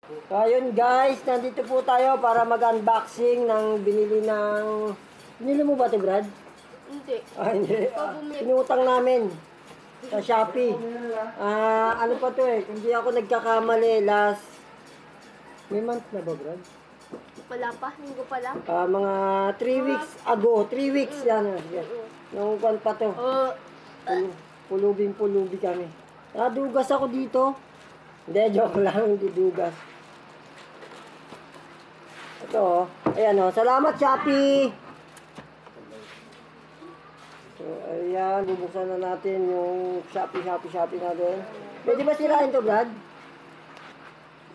So, ayun guys, nandito po tayo para mag-unboxing ng binili ng... Binili mo ba ito, Brad? Hindi. Hindi. Pinutang namin sa Shopee. Ano pa to eh, kung di ako nagkakamali, last... May month na ba, Brad? Wala pa, linggo pa lang. Mga 3 weeks ago. 3 weeks yan. Nung kwan pa to. Pulubi kami. Dugas ako dito. Hindi, joke lang. Hindi dugas. Ito oh. Ayan oh. Salamat Shopee! So, ayan. Bubuksan na natin yung Shopee natin. Pwede ba sirain to, Brad?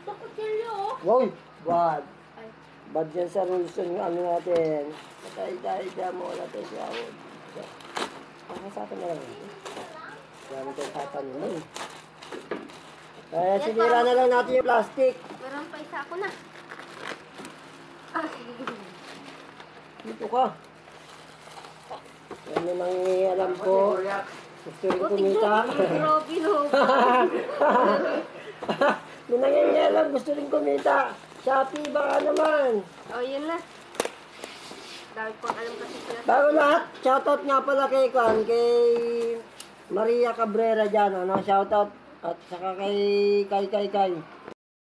Ito ko sila oh. Wow! Bad. Ay. Bad yan sa rules ng ano natin. Patay mo. Wala tayo siya. Sa akin na lang. Gamit ang tatanong mo eh. Kaya sinira na lang natin yung plastic. Meron pa isa ako na. Ah, Dito ka. Yan yung nangialam ko. Gusto rin kumita. Grabe no. May nangialam, gusto rin kumita. Shopee, baka naman. Oh, yun na. Dahil pang alam kasi sila. Bago lahat, shoutout nga pala kay Maria Cabrera dyan. Shoutout. At saka kay